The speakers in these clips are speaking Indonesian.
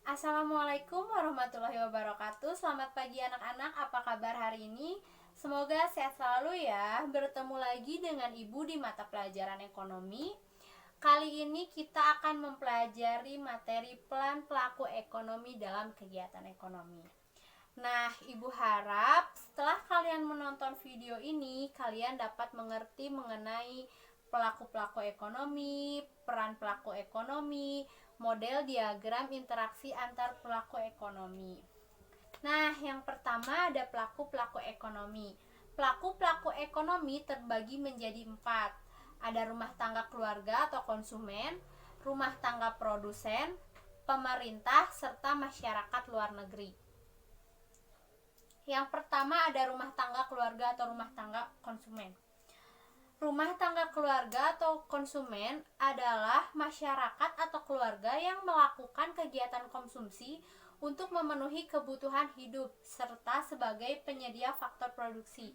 Assalamualaikum warahmatullahi wabarakatuh. Selamat pagi anak-anak, apa kabar hari ini? Semoga sehat selalu ya. Bertemu lagi dengan Ibu di mata pelajaran ekonomi. Kali ini kita akan mempelajari materi peran pelaku ekonomi dalam kegiatan ekonomi. Nah, Ibu harap setelah kalian menonton video ini, kalian dapat mengerti mengenai pelaku-pelaku ekonomi, peran pelaku ekonomi, model diagram interaksi antar pelaku ekonomi. Nah, yang pertama ada pelaku-pelaku ekonomi. Pelaku-pelaku ekonomi terbagi menjadi 4. Ada rumah tangga keluarga atau konsumen, rumah tangga produsen, pemerintah, serta masyarakat luar negeri. Yang pertama ada rumah tangga keluarga atau rumah tangga konsumen. Rumah tangga keluarga atau konsumen adalah masyarakat atau keluarga yang melakukan kegiatan konsumsi untuk memenuhi kebutuhan hidup serta sebagai penyedia faktor produksi.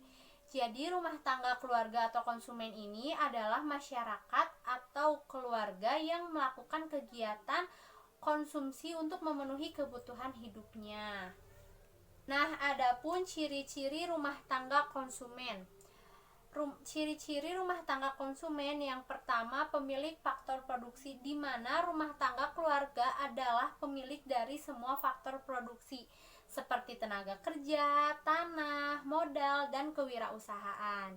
Jadi rumah tangga keluarga atau konsumen ini adalah masyarakat atau keluarga yang melakukan kegiatan konsumsi untuk memenuhi kebutuhan hidupnya. Nah, adapun ciri-ciri rumah tangga konsumen. Ciri-ciri rumah tangga konsumen yang pertama pemilik faktor produksi, di mana rumah tangga keluarga adalah pemilik dari semua faktor produksi seperti tenaga kerja, tanah, modal, dan kewirausahaan.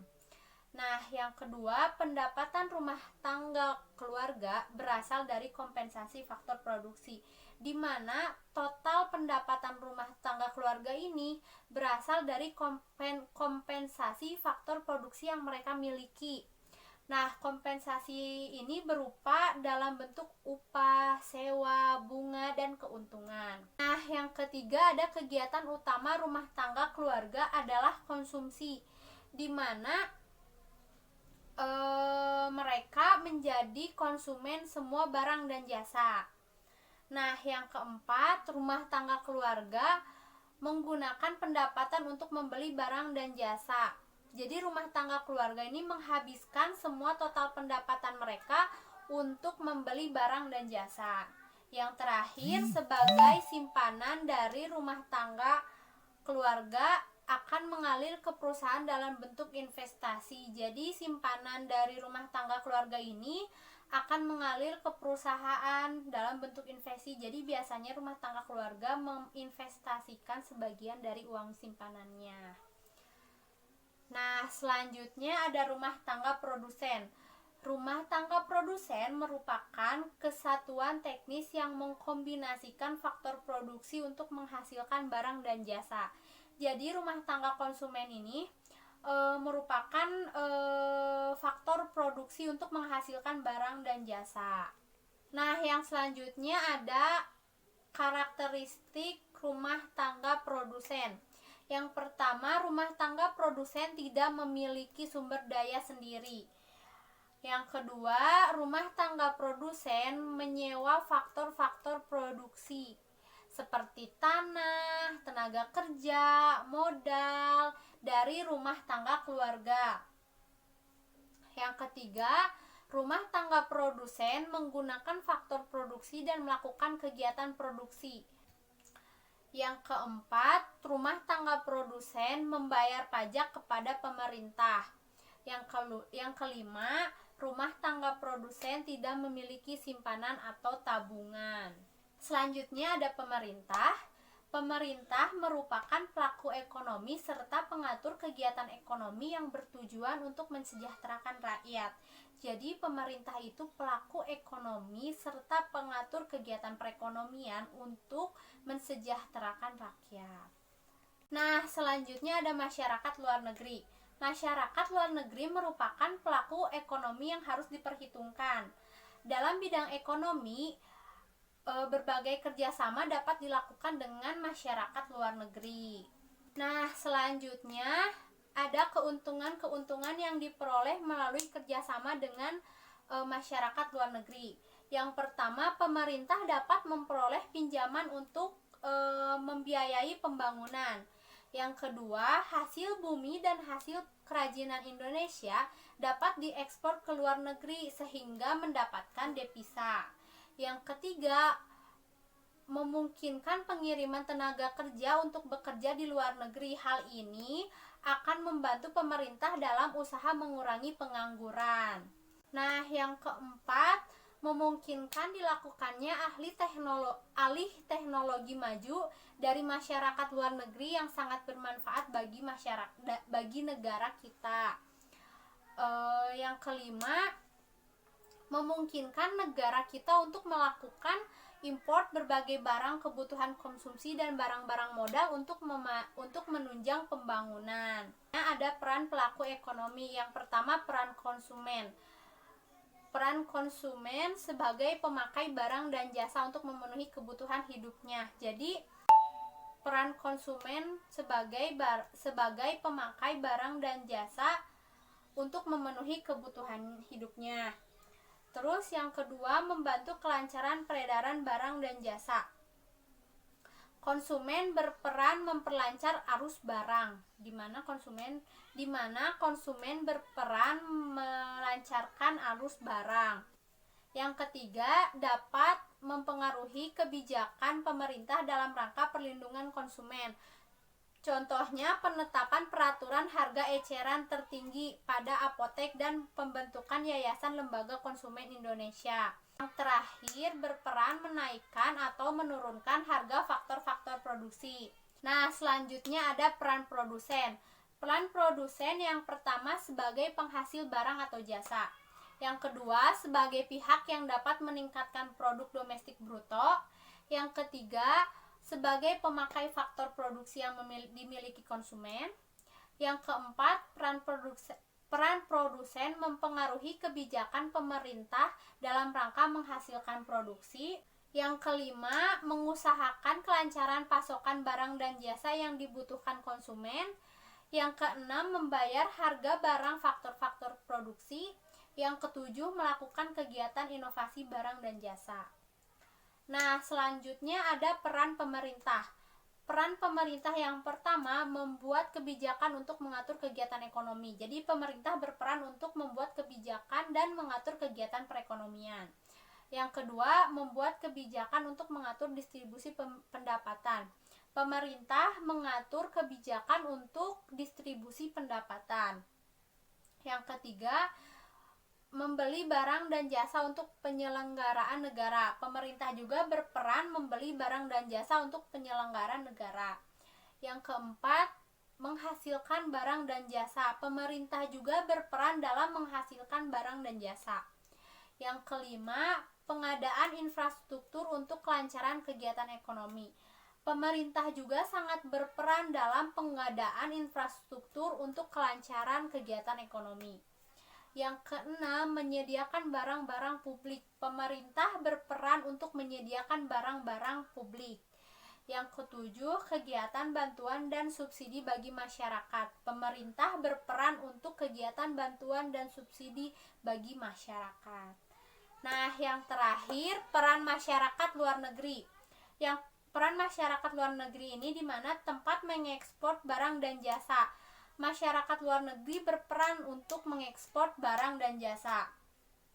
Nah, yang kedua, pendapatan rumah tangga keluarga berasal dari kompensasi faktor produksi, di mana total pendapatan rumah tangga keluarga ini berasal dari kompensasi faktor produksi yang mereka miliki. Nah, kompensasi ini berupa dalam bentuk upah, sewa, bunga, dan keuntungan. Nah, yang ketiga ada kegiatan utama rumah tangga keluarga adalah konsumsi, di mana mereka menjadi konsumen semua barang dan jasa. Nah, yang keempat, rumah tangga keluarga menggunakan pendapatan untuk membeli barang dan jasa. Jadi rumah tangga keluarga ini menghabiskan semua total pendapatan mereka untuk membeli barang dan jasa. Yang terakhir, sebagai simpanan dari rumah tangga keluarga akan mengalir ke perusahaan dalam bentuk investasi. Jadi simpanan dari rumah tangga keluarga ini akan mengalir ke perusahaan dalam bentuk investasi. Jadi biasanya rumah tangga keluarga menginvestasikan sebagian dari uang simpanannya. Nah, selanjutnya ada rumah tangga produsen. Rumah tangga produsen merupakan kesatuan teknis yang mengkombinasikan faktor produksi untuk menghasilkan barang dan jasa. Jadi rumah tangga konsumen ini merupakan faktor produksi untuk menghasilkan barang dan jasa. Nah, yang selanjutnya ada karakteristik rumah tangga produsen. Yang pertama, rumah tangga produsen tidak memiliki sumber daya sendiri. Yang kedua, rumah tangga produsen menyewa faktor-faktor produksi seperti tanah, tenaga kerja, modal dari rumah tangga keluarga. Yang ketiga, rumah tangga produsen menggunakan faktor produksi dan melakukan kegiatan produksi. Yang keempat, rumah tangga produsen membayar pajak kepada pemerintah. Yang kelima, rumah tangga produsen tidak memiliki simpanan atau tabungan. Selanjutnya ada pemerintah. Pemerintah merupakan pelaku ekonomi serta pengatur kegiatan ekonomi yang bertujuan untuk mensejahterakan rakyat. Jadi pemerintah itu pelaku ekonomi serta pengatur kegiatan perekonomian untuk mensejahterakan rakyat. Nah, selanjutnya ada masyarakat luar negeri. Masyarakat luar negeri merupakan pelaku ekonomi yang harus diperhitungkan. Dalam bidang ekonomi, berbagai kerjasama dapat dilakukan dengan masyarakat luar negeri. Nah, selanjutnya ada keuntungan-keuntungan yang diperoleh melalui kerjasama dengan masyarakat luar negeri. Yang pertama, pemerintah dapat memperoleh pinjaman untuk membiayai pembangunan. Yang kedua, hasil bumi dan hasil kerajinan Indonesia dapat diekspor ke luar negeri sehingga mendapatkan devisa. Yang ketiga, memungkinkan pengiriman tenaga kerja untuk bekerja di luar negeri. Hal ini akan membantu pemerintah dalam usaha mengurangi pengangguran. Nah, yang keempat, memungkinkan dilakukannya alih teknologi maju dari masyarakat luar negeri yang sangat bermanfaat bagi negara kita. Yang kelima, memungkinkan negara kita untuk melakukan import berbagai barang kebutuhan konsumsi dan barang-barang modal untuk menunjang pembangunan. Nah, ada peran pelaku ekonomi. Yang pertama, peran konsumen. Peran konsumen sebagai pemakai barang dan jasa untuk memenuhi kebutuhan hidupnya. Jadi, peran konsumen sebagai pemakai barang dan jasa untuk memenuhi kebutuhan hidupnya. Terus yang kedua, membantu kelancaran peredaran barang dan jasa. Konsumen berperan memperlancar arus barang, di mana konsumen berperan melancarkan arus barang. Yang ketiga, dapat mempengaruhi kebijakan pemerintah dalam rangka perlindungan konsumen. Contohnya penetapan peraturan harga eceran tertinggi pada apotek dan pembentukan Yayasan Lembaga Konsumen Indonesia. Yang terakhir, berperan menaikkan atau menurunkan harga faktor-faktor produksi. Nah, selanjutnya ada peran produsen. Peran produsen yang pertama sebagai penghasil barang atau jasa. Yang kedua, sebagai pihak yang dapat meningkatkan produk domestik bruto. Yang ketiga, sebagai pemakai faktor produksi yang dimiliki konsumen. Yang keempat, peran produsen mempengaruhi kebijakan pemerintah dalam rangka menghasilkan produksi. Yang kelima, mengusahakan kelancaran pasokan barang dan jasa yang dibutuhkan konsumen. Yang keenam, membayar harga barang faktor-faktor produksi. Yang ketujuh, melakukan kegiatan inovasi barang dan jasa. Nah, selanjutnya ada peran pemerintah. Peran pemerintah yang pertama, membuat kebijakan untuk mengatur kegiatan ekonomi. Jadi, pemerintah berperan untuk membuat kebijakan dan mengatur kegiatan perekonomian. Yang kedua, membuat kebijakan untuk mengatur distribusi pendapatan. Pemerintah mengatur kebijakan untuk distribusi pendapatan. Yang ketiga, membeli barang dan jasa untuk penyelenggaraan negara. Pemerintah juga berperan membeli barang dan jasa untuk penyelenggaraan negara. Yang keempat, menghasilkan barang dan jasa. Pemerintah juga berperan dalam menghasilkan barang dan jasa. Yang kelima, pengadaan infrastruktur untuk kelancaran kegiatan ekonomi. Pemerintah juga sangat berperan dalam pengadaan infrastruktur untuk kelancaran kegiatan ekonomi. Yang keenam, menyediakan barang-barang publik. Pemerintah berperan untuk menyediakan barang-barang publik. Yang ketujuh, kegiatan bantuan dan subsidi bagi masyarakat. Pemerintah berperan untuk kegiatan bantuan dan subsidi bagi masyarakat. Nah, yang terakhir, peran masyarakat luar negeri. Yang peran masyarakat luar negeri ini di mana tempat mengekspor barang dan jasa. Masyarakat luar negeri berperan untuk mengekspor barang dan jasa.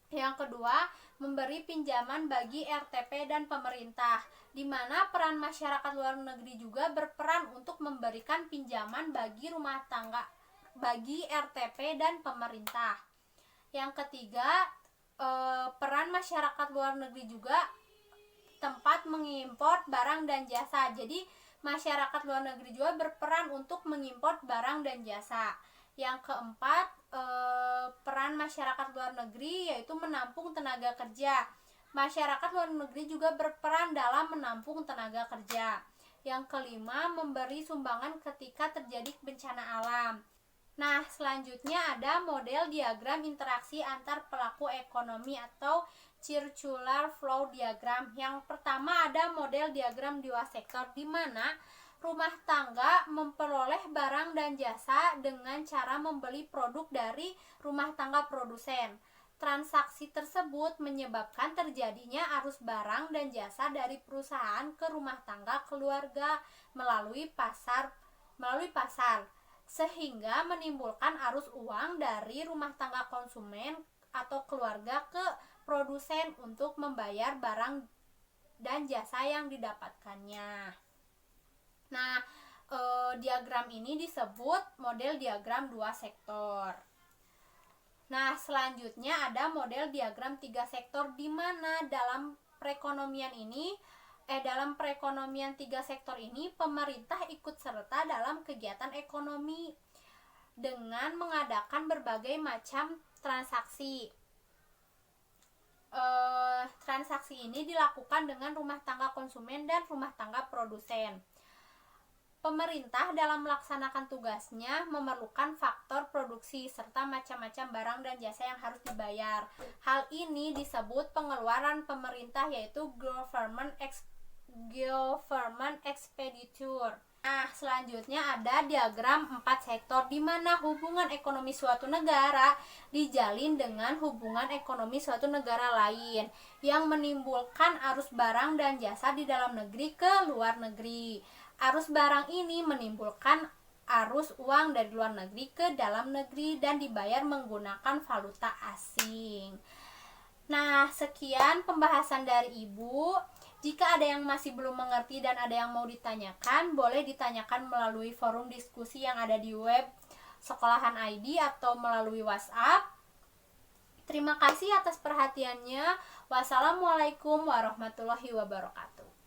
Yang kedua, memberi pinjaman bagi RTP dan pemerintah, di mana peran masyarakat luar negeri juga berperan untuk memberikan pinjaman bagi rumah tangga, bagi RTP dan pemerintah. Yang ketiga, peran masyarakat luar negeri juga tempat mengimpor barang dan jasa. Jadi masyarakat luar negeri juga berperan untuk mengimpor barang dan jasa. Yang keempat, peran masyarakat luar negeri yaitu menampung tenaga kerja. Masyarakat luar negeri juga berperan dalam menampung tenaga kerja. Yang kelima, memberi sumbangan ketika terjadi bencana alam. Nah, selanjutnya ada model diagram interaksi antar pelaku ekonomi atau circular flow diagram. Yang pertama ada model diagram dua sektor, di mana rumah tangga memperoleh barang dan jasa dengan cara membeli produk dari rumah tangga produsen. Transaksi tersebut menyebabkan terjadinya arus barang dan jasa dari perusahaan ke rumah tangga keluarga melalui pasar, sehingga menimbulkan arus uang dari rumah tangga konsumen atau keluarga ke produsen untuk membayar barang dan jasa yang didapatkannya. Nah, diagram ini disebut model diagram 2 sektor. Nah, selanjutnya ada model diagram 3 sektor, di mana dalam perekonomian 3 sektor ini pemerintah ikut serta dalam kegiatan ekonomi dengan mengadakan berbagai macam transaksi. Transaksi ini dilakukan dengan rumah tangga konsumen dan rumah tangga produsen. Pemerintah dalam melaksanakan tugasnya memerlukan faktor produksi serta macam-macam barang dan jasa yang harus dibayar. Hal ini disebut pengeluaran pemerintah, yaitu government expenditure. Nah, selanjutnya ada diagram 4 sektor, di mana hubungan ekonomi suatu negara dijalin dengan hubungan ekonomi suatu negara lain yang menimbulkan arus barang dan jasa di dalam negeri ke luar negeri. Arus barang ini menimbulkan arus uang dari luar negeri ke dalam negeri dan dibayar menggunakan valuta asing. Nah, sekian pembahasan dari Ibu. Jika ada yang masih belum mengerti dan ada yang mau ditanyakan, boleh ditanyakan melalui forum diskusi yang ada di web Sekolahan ID atau melalui WhatsApp. Terima kasih atas perhatiannya. Wassalamualaikum warahmatullahi wabarakatuh.